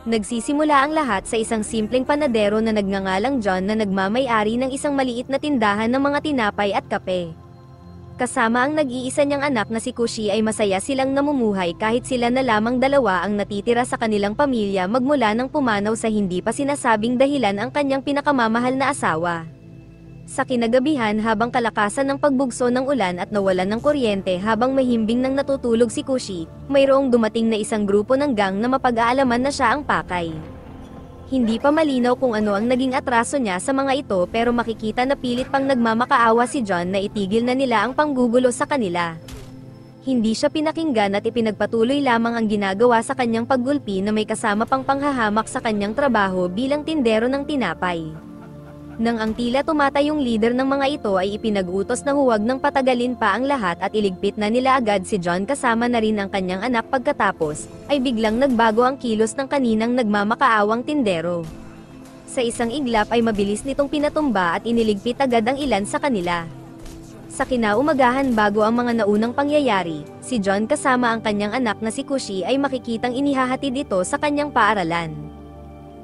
Nagsisimula ang lahat sa isang simpleng panadero na nagngangalang John na nagmamay-ari ng isang maliit na tindahan ng mga tinapay at kape. Kasama ang nag-iisa niyang anak na si Kushi ay masaya silang namumuhay kahit sila na lamang dalawa ang natitira sa kanilang pamilya magmula nang pumanaw sa hindi pa sinasabing dahilan ang kanyang pinakamamahal na asawa. Sa kinagabihan habang kalakasan ng pagbugso ng ulan at nawalan ng kuryente habang mahimbing nang natutulog si Kushi, mayroong dumating na isang grupo ng gang na mapag-aalaman na siya ang pakay. Hindi pa malinaw kung ano ang naging atraso niya sa mga ito pero makikita na pilit pang nagmamakaawa si John na itigil na nila ang panggugulo sa kanila. Hindi siya pinakinggan at ipinagpatuloy lamang ang ginagawa sa kanyang paggulpi na may kasama pang panghahamak sa kanyang trabaho bilang tindero ng tinapay. Nang ang tila tumatayong leader ng mga ito ay ipinag-utos na huwag nang patagalin pa ang lahat at iligpit na nila agad si John kasama na rin ang kanyang anak pagkatapos, ay biglang nagbago ang kilos ng kaninang nagmamakaawang tindero. Sa isang iglap ay mabilis nitong pinatumba at iniligpit agad ang ilan sa kanila. Sa kinaumagahan bago ang mga naunang pangyayari, si John kasama ang kanyang anak na si Kushi ay makikitang inihahatid ito sa kanyang paaralan.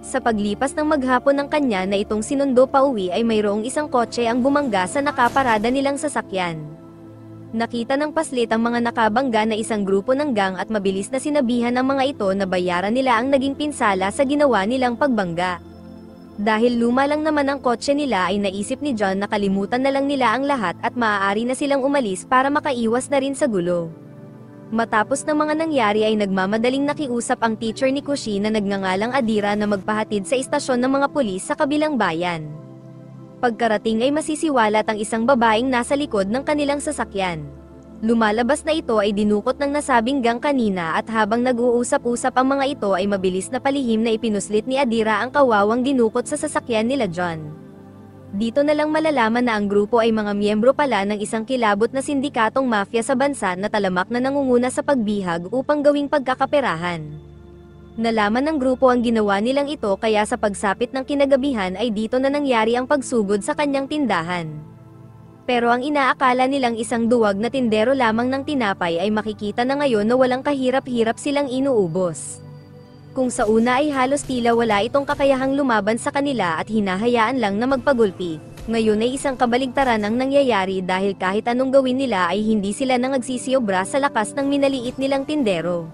Sa paglipas ng maghapon ng kanya na itong sinundo pa uwi ay mayroong isang kotse ang bumangga sa nakaparada nilang sasakyan. Nakita ng paslit ang mga nakabangga na isang grupo ng gang at mabilis na sinabihan ng mga ito na bayaran nila ang naging pinsala sa ginawa nilang pagbangga. Dahil luma lang naman ang kotse nila ay naisip ni John na kalimutan na lang nila ang lahat at maaari na silang umalis para makaiwas na rin sa gulo. Matapos ng mga nangyari ay nagmamadaling nakiusap ang teacher ni Kushi na nagngangalang Adira na magpahatid sa istasyon ng mga pulis sa kabilang bayan. Pagkarating ay masisiwalat ang isang babaeng nasa likod ng kanilang sasakyan. Lumalabas na ito ay dinukot ng nasabing gang kanina at habang nag-uusap-usap ang mga ito ay mabilis na palihim na ipinuslit ni Adira ang kawawang dinukot sa sasakyan nila John. Dito na lang malalaman na ang grupo ay mga miyembro pala ng isang kilabot na sindikatong mafia sa bansa na talamak na nangunguna sa pagbihag upang gawing pagkakaperahan. Nalaman ng grupo ang ginawa nilang ito kaya sa pagsapit ng kinagabihan ay dito na nangyari ang pagsugod sa kanyang tindahan. Pero ang inaakala nilang isang duwag na tindero lamang ng tinapay ay makikita na ngayon na walang kahirap-hirap silang inuubos. Kung sa una ay halos tila wala itong kakayahang lumaban sa kanila at hinahayaan lang na magpagulpi, ngayon ay isang kabaligtaran ang nangyayari dahil kahit anong gawin nila ay hindi sila nang nagsisiobra sa lakas ng minaliit nilang tindero.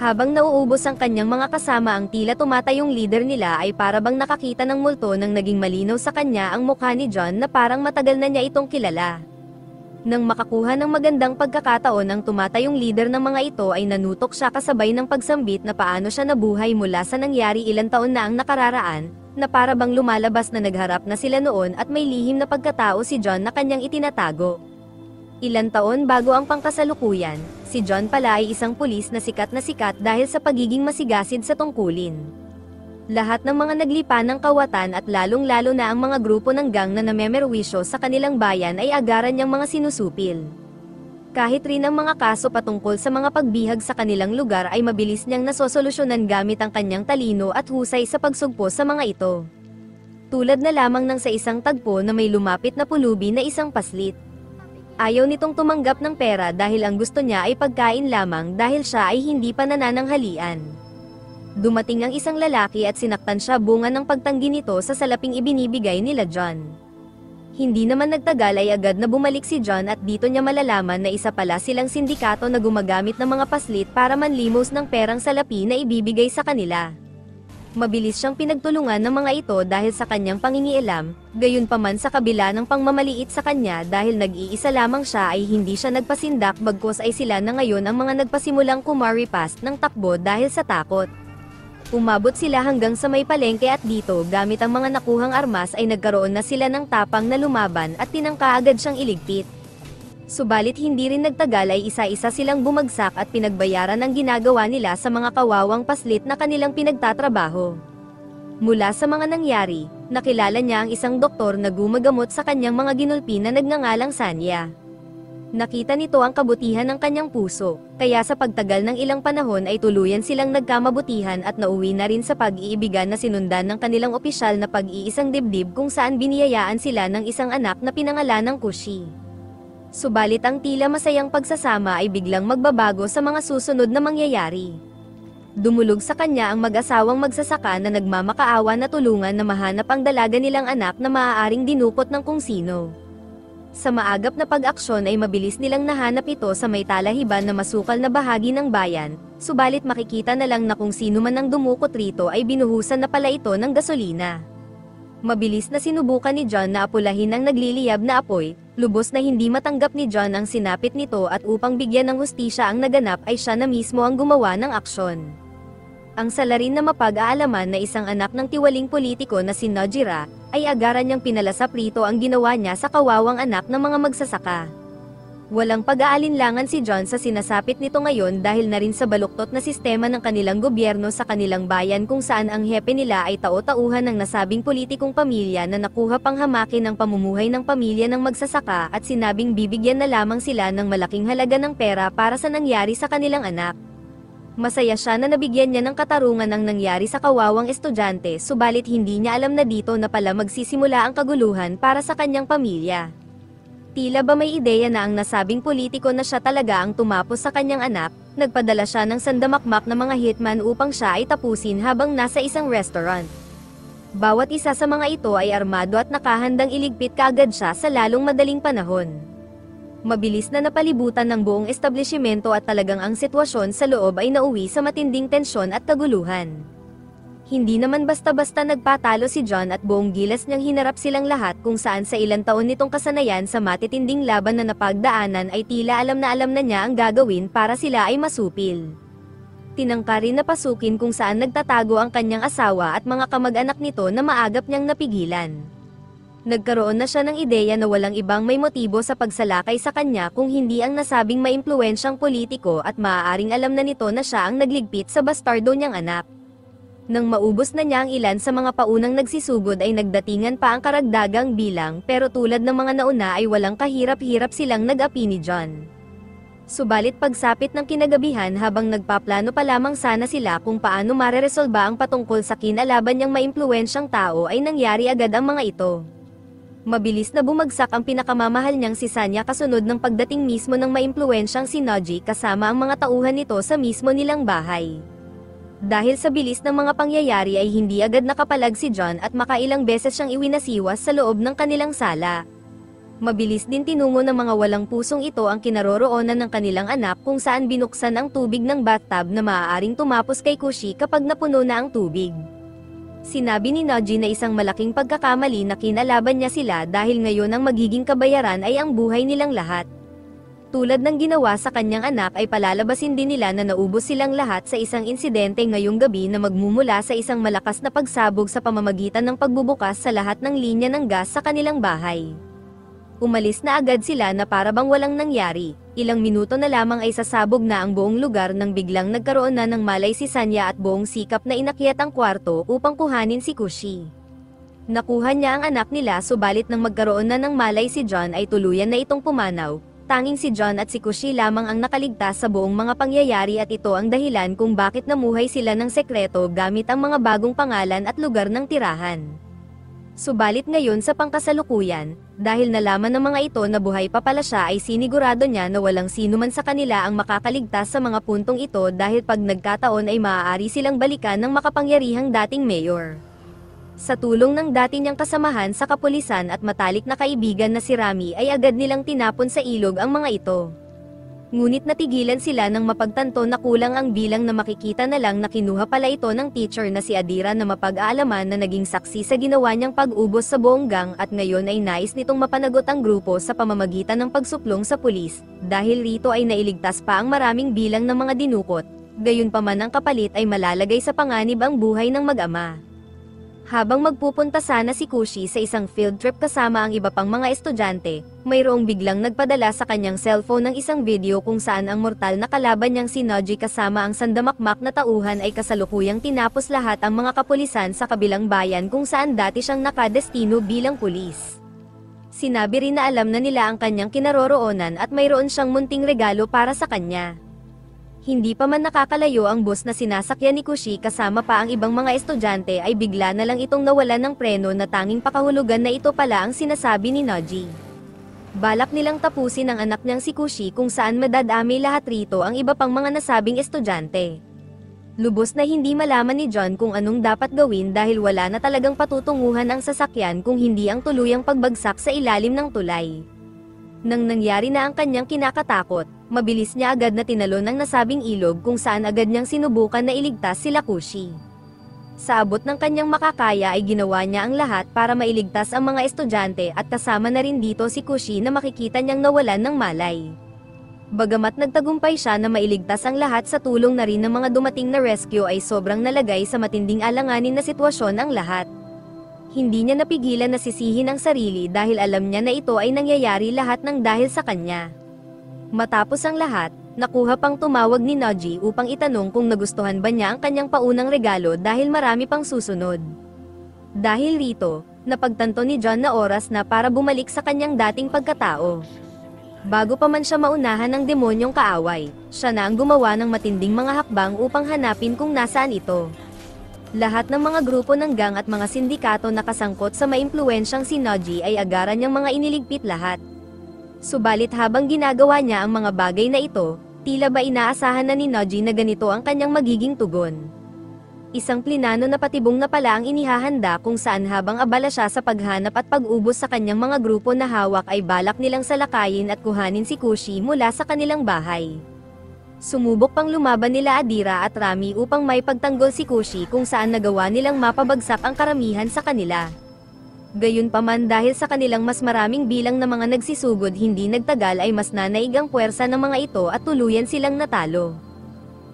Habang nauubos ang kanyang mga kasama ang tila tumatayong leader nila ay parabang nakakita ng multo nang naging malinaw sa kanya ang mukha ni John na parang matagal na niya itong kilala. Nang makakuha ng magandang pagkakataon ang tumatayong leader ng mga ito ay nanutok siya kasabay ng pagsambit na paano siya nabuhay mula sa nangyari ilang taon na ang nakararaan, na para bang lumalabas na nagharap na sila noon at may lihim na pagkatao si John na kanyang itinatago. Ilang taon bago ang pangkasalukuyan, si John pala ay isang pulis na sikat dahil sa pagiging masigasig sa tungkulin. Lahat ng mga naglipa ng kawatan at lalong-lalo na ang mga grupo ng gang na namemerwisyo sa kanilang bayan ay agaran niyang mga sinusupil. Kahit rin ang mga kaso patungkol sa mga pagbihag sa kanilang lugar ay mabilis niyang nasosolusyonan gamit ang kanyang talino at husay sa pagsugpo sa mga ito. Tulad na lamang ng sa isang tagpo na may lumapit na pulubi na isang paslit. Ayaw nitong tumanggap ng pera dahil ang gusto niya ay pagkain lamang dahil siya ay hindi pa nanananghalian. Dumating ang isang lalaki at sinaktan siya bunga ng pagtanggi nito sa salaping ibinibigay nila John. Hindi naman nagtagal ay agad na bumalik si John at dito niya malalaman na isa pala silang sindikato na gumagamit ng mga paslit para manlimos ng perang salapi na ibibigay sa kanila. Mabilis siyang pinagtulungan ng mga ito dahil sa kanyang pangingialam, gayunpaman sa kabila ng pangmamaliit sa kanya dahil nag-iisa lamang siya ay hindi siya nagpasindak bagkus ay sila na ngayon ang mga nagpasimulang kumaripas ng takbo dahil sa takot. Umabot sila hanggang sa may palengke at dito gamit ang mga nakuhang armas ay nagkaroon na sila ng tapang na lumaban at tinangka agad siyang iligpit. Subalit hindi rin nagtagal ay isa-isa silang bumagsak at pinagbayaran ang ginagawa nila sa mga kawawang paslit na kanilang pinagtatrabaho. Mula sa mga nangyari, nakilala niya ang isang doktor na gumagamot sa kanyang mga ginulpi na nagngangalang Sanya. Nakita nito ang kabutihan ng kanyang puso, kaya sa pagtagal ng ilang panahon ay tuluyan silang nagkamabutihan at nauwi na rin sa pag-iibigan na sinundan ng kanilang opisyal na pag-iisang dibdib kung saan biniyayaan sila ng isang anak na pinangalan ng Kushi. Subalit ang tila masayang pagsasama ay biglang magbabago sa mga susunod na mangyayari. Dumulog sa kanya ang mag-asawang magsasaka na nagmamakaawa na tulungan na mahanap ang dalaga nilang anak na maaaring dinukot ng kung sino. Sa maagap na pag-aksyon ay mabilis nilang nahanap ito sa may talahiban na masukal na bahagi ng bayan, subalit makikita na lang na kung sino man ang dumukot rito ay binuhusan na pala ito ng gasolina. Mabilis na sinubukan ni John na apulahin ang nagliliyab na apoy, lubos na hindi matanggap ni John ang sinapit nito at upang bigyan ng hustisya ang naganap ay siya na mismo ang gumawa ng aksyon. Ang salarin na mapag-aalaman na isang anak ng tiwaling politiko na si Nojira, ay agaran niyang pinalasap rito ang ginawa niya sa kawawang anak ng mga magsasaka. Walang pag-aalinlangan si John sa sinasapit nito ngayon dahil na rin sa baluktot na sistema ng kanilang gobyerno sa kanilang bayan kung saan ang hepe nila ay tao-tauhan ng nasabing politikong pamilya na nakuha pang hamakin ang pamumuhay ng pamilya ng magsasaka at sinabing bibigyan na lamang sila ng malaking halaga ng pera para sa nangyari sa kanilang anak. Masaya siya na nabigyan niya ng katarungan ang nangyari sa kawawang estudyante subalit hindi niya alam na dito na pala magsisimula ang kaguluhan para sa kanyang pamilya. Tila ba may ideya na ang nasabing politiko na siya talaga ang tumapos sa kanyang anak, nagpadala siya ng sandamakmak na mga hitman upang siya ay tapusin habang nasa isang restaurant. Bawat isa sa mga ito ay armado at nakahandang iligpit kaagad siya sa lalong madaling panahon. Mabilis na napalibutan ng buong establishmento at talagang ang sitwasyon sa loob ay nauwi sa matinding tensyon at kaguluhan. Hindi naman basta-basta nagpatalo si John at buong gilas niyang hinarap silang lahat kung saan sa ilang taon nitong kasanayan sa matitinding laban na napagdaanan ay tila alam na niya ang gagawin para sila ay masupil. Tinangka rin na pasukin kung saan nagtatago ang kanyang asawa at mga kamag-anak nito na maagap niyang napigilan. Nagkaroon na siya ng ideya na walang ibang may motibo sa pagsalakay sa kanya kung hindi ang nasabing maimpluwensyang politiko at maaaring alam na nito na siya ang nagligpit sa bastardo niyang anak. Nang maubos na niya ang ilan sa mga paunang nagsusugod ay nagdatingan pa ang karagdagang bilang pero tulad ng mga nauna ay walang kahirap-hirap silang nag-api ni John. Subalit pagsapit ng kinagabihan habang nagpaplano pa lamang sana sila kung paano mareresolba ang patungkol sa kinalaban niyang maimpluwensyang tao ay nangyari agad ang mga ito. Mabilis na bumagsak ang pinakamamahal niyang si Sanya kasunod ng pagdating mismo ng maimpluwensyang si Noji kasama ang mga tauhan nito sa mismo nilang bahay. Dahil sa bilis ng mga pangyayari ay hindi agad nakapalag si John at makailang beses siyang iwinasiwas sa loob ng kanilang sala. Mabilis din tinungo ng mga walang pusong ito ang kinaroroonan ng kanilang anak kung saan binuksan ang tubig ng bathtub na maaaring tumapos kay Kushi kapag napuno na ang tubig. Sinabi ni Noji na isang malaking pagkakamali na kinalaban niya sila dahil ngayon ang magiging kabayaran ay ang buhay nilang lahat. Tulad ng ginawa sa kanyang anak ay palalabasin din nila na naubos silang lahat sa isang insidente ngayong gabi na magmumula sa isang malakas na pagsabog sa pamamagitan ng pagbubukas sa lahat ng linya ng gas sa kanilang bahay. Umalis na agad sila na para bang walang nangyari, ilang minuto na lamang ay sasabog na ang buong lugar nang biglang nagkaroon na ng malay si Sanya at buong sikap na inakyat ang kwarto upang kuhanin si Kushi. Nakuha niya ang anak nila subalit nang magkaroon na ng malay si John ay tuluyan na itong pumanaw. Tanging si John at si Kushi lamang ang nakaligtas sa buong mga pangyayari at ito ang dahilan kung bakit namuhay sila ng sekreto gamit ang mga bagong pangalan at lugar ng tirahan. Subalit ngayon sa pangkasalukuyan, dahil nalaman ng mga ito na buhay pa pala siya ay sinigurado niya na walang sino man sa kanila ang makakaligtas sa mga puntong ito dahil pag nagkataon ay maaari silang balikan ng makapangyarihang dating mayor. Sa tulong ng dati niyang kasamahan sa kapulisan at matalik na kaibigan na si Rami ay agad nilang tinapon sa ilog ang mga ito. Ngunit natigilan sila nang mapagtanto na kulang ang bilang na makikita na lang na kinuha pala ito ng teacher na si Adira na mapag-aalaman na naging saksi sa ginawa niyang pag-ubos sa buong gang at ngayon ay nais nitong mapanagot ang grupo sa pamamagitan ng pagsuplong sa pulis, dahil rito ay nailigtas pa ang maraming bilang ng mga dinukot, gayunpaman ang kapalit ay malalagay sa panganib ang buhay ng mag-ama. Habang magpupunta sana si Kushi sa isang field trip kasama ang iba pang mga estudyante, mayroong biglang nagpadala sa kanyang cellphone ng isang video kung saan ang mortal na kalaban niyang si Noji kasama ang sandamakmak na tauhan ay kasalukuyang tinapos lahat ang mga kapulisan sa kabilang bayan kung saan dati siyang nakadestino bilang pulis. Sinabi rin na alam na nila ang kanyang kinaroroonan at mayroon siyang munting regalo para sa kanya. Hindi pa man nakakalayo ang bus na sinasakyan ni Kushi kasama pa ang ibang mga estudyante ay bigla na lang itong nawalan ng preno na tanging pakahulugan na ito pala ang sinasabi ni Noji. Balak nilang tapusin ang anak niyang si Kushi kung saan madadami lahat rito ang iba pang mga nasabing estudyante. Lubos na hindi malaman ni John kung anong dapat gawin dahil wala na talagang patutunguhan ang sasakyan kung hindi ang tuluyang pagbagsak sa ilalim ng tulay. Nang nangyari na ang kanyang kinakatakot, mabilis niya agad na tinalon ang nasabing ilog kung saan agad niyang sinubukan na iligtas sila Kushi. Sa abot ng kanyang makakaya ay ginawa niya ang lahat para mailigtas ang mga estudyante at kasama na rin dito si Kushi na makikita niyang nawalan ng malay. Bagamat nagtagumpay siya na mailigtas ang lahat sa tulong na rin ng mga dumating na rescue ay sobrang nalagay sa matinding alanganin na sitwasyon ang lahat. Hindi niya napigilan na sisihin ang sarili dahil alam niya na ito ay nangyayari lahat ng dahil sa kanya. Matapos ang lahat, nakuha pang tumawag ni Noji upang itanong kung nagustuhan ba niya ang kanyang paunang regalo dahil marami pang susunod. Dahil rito, napagtanto ni John na oras na para bumalik sa kanyang dating pagkatao. Bago pa man siya maunahan ng demonyong kaaway, siya na ang gumawa ng matinding mga hakbang upang hanapin kung nasaan ito. Lahat ng mga grupo ng gang at mga sindikato na kasangkot sa maimpluwensyang si Noji ay agaran niyang mga iniligpit lahat. Subalit habang ginagawa niya ang mga bagay na ito, tila ba inaasahan na ni Noji na ganito ang kanyang magiging tugon. Isang plinano na patibong na pala ang inihahanda kung saan habang abala siya sa paghanap at pag-ubos sa kanyang mga grupo na hawak ay balak nilang salakayin at kuhanin si Kushi mula sa kanilang bahay. Sumubok pang lumaban nila Adira at Rami upang may pagtanggol si Kushi kung saan nagawa nilang mapabagsak ang karamihan sa kanila. Gayunpaman dahil sa kanilang mas maraming bilang na mga nagsisugod hindi nagtagal ay mas nanaig ang puwersa ng mga ito at tuluyan silang natalo.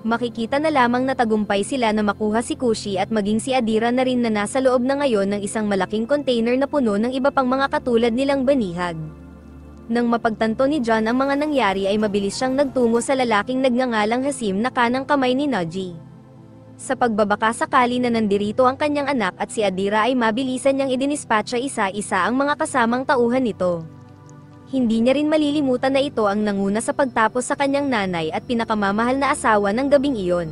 Makikita na lamang na tagumpay sila na makuha si Kushi at maging si Adira na rin na nasa loob na ngayon ng isang malaking container na puno ng iba pang mga katulad nilang banihag. Nang mapagtanto ni John ang mga nangyari ay mabilis siyang nagtungo sa lalaking nagngangalang Hasim na kanang kamay ni Noji. Sa pagbabaka sakali na nandirito ang kanyang anak at si Adira ay mabilisan niyang idinispatcha isa-isa ang mga kasamang tauhan nito. Hindi niya rin malilimutan na ito ang nanguna sa pagtapos sa kanyang nanay at pinakamamahal na asawa ng gabing iyon.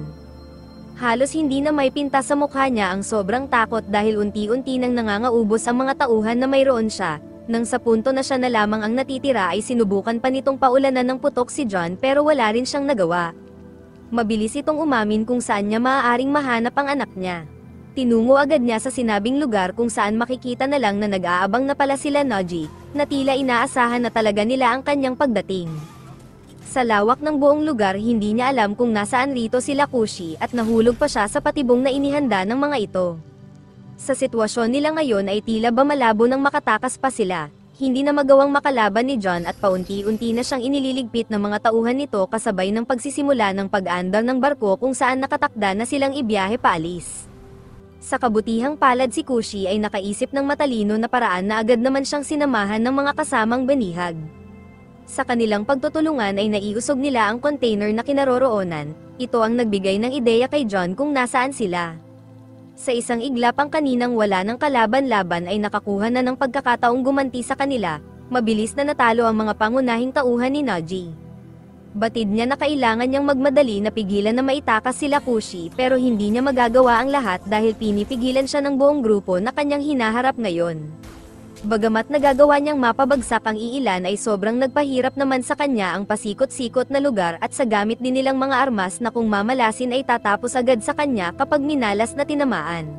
Halos hindi na may pinta sa mukha niya ang sobrang takot dahil unti-unti nang nangangaubos ang mga tauhan na mayroon siya, nang sa punto na siya na lamang ang natitira ay sinubukan pa nitong paulanan ng putok si John pero wala rin siyang nagawa. Mabilis itong umamin kung saan niya maaaring mahanap ang anak niya. Tinungo agad niya sa sinabing lugar kung saan makikita na lang na nag-aabang na pala sila Noji, na tila inaasahan na talaga nila ang kanyang pagdating. Sa lawak ng buong lugar hindi niya alam kung nasaan rito sila Kushi at nahulog pa siya sa patibong na inihanda ng mga ito. Sa sitwasyon nila ngayon ay tila ba malabo nang makatakas pa sila. Hindi na magawang makalaban ni John at paunti-unti na siyang inililigpit ng mga tauhan nito kasabay ng pagsisimula ng pag-andar ng barko kung saan nakatakda na silang ibiyahe paalis. Sa kabutihang palad si Kushi ay nakaisip ng matalino na paraan na agad naman siyang sinamahan ng mga kasamang banihag. Sa kanilang pagtutulungan ay naiusog nila ang container na kinaroroonan, ito ang nagbigay ng ideya kay John kung nasaan sila. Sa isang iglap ang kaninang wala ng kalaban-laban ay nakakuha na ng pagkakataong gumanti sa kanila, mabilis na natalo ang mga pangunahing tauhan ni Noji. Batid niya na kailangan niyang magmadali na pigilan na maitakas sila Kushi pero hindi niya magagawa ang lahat dahil pinipigilan siya ng buong grupo na kanyang hinaharap ngayon. Bagamat nagagawa niyang mapabagsak ang iilan ay sobrang nagpahirap naman sa kanya ang pasikot-sikot na lugar at sa gamit din nilang mga armas na kung mamalasin ay tatapos agad sa kanya kapag minalas na tinamaan.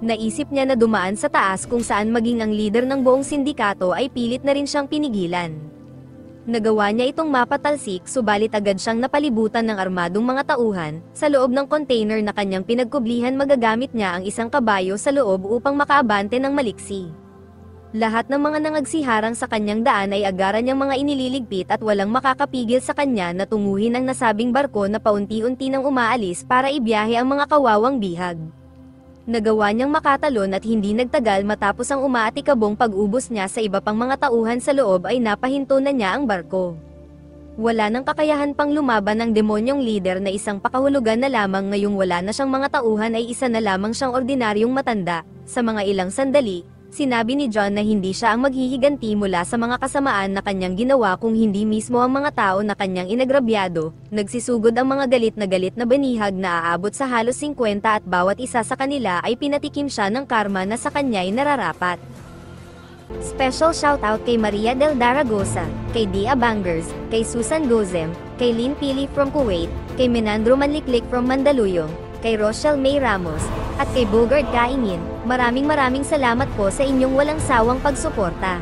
Naisip niya na dumaan sa taas kung saan maging ang leader ng buong sindikato ay pilit na rin siyang pinigilan. Nagawa niya itong mapatalsik subalit agad siyang napalibutan ng armadong mga tauhan, sa loob ng container na kanyang pinagkublihan magagamit niya ang isang kabayo sa loob upang makaabante ng maliksi. Lahat ng mga nangagsiharang sa kanyang daan ay agaran niyang mga inililigpit at walang makakapigil sa kanya na tunguhin ang nasabing barko na paunti-unti nang umaalis para ibiyahe ang mga kawawang bihag. Nagawa niyang makatalon at hindi nagtagal matapos ang umaatikabong pag-ubos niya sa iba pang mga tauhan sa loob ay napahinto na niya ang barko. Wala nang kakayahan pang lumaban ang demonyong leader na isang pakahulugan na lamang ngayong wala na siyang mga tauhan ay isa na lamang siyang ordinaryong matanda. Sa mga ilang sandali, sinabi ni John na hindi siya ang maghihiganti mula sa mga kasamaan na kanyang ginawa kung hindi mismo ang mga tao na kanyang inagrabyado. Nagsisugod ang mga galit na banihag na aabot sa halos 50 at bawat isa sa kanila ay pinatikim siya ng karma na sa kanya ay nararapat. Special shoutout kay Maria Del Daragosa, kay Dia Bangers, kay Susan Gozem, kay Lynn Pili from Kuwait, kay Menandro Manliklik from Mandaluyong, kay Rochelle May Ramos, at kay Bogart Kaingin. Maraming salamat po sa inyong walang sawang pagsuporta.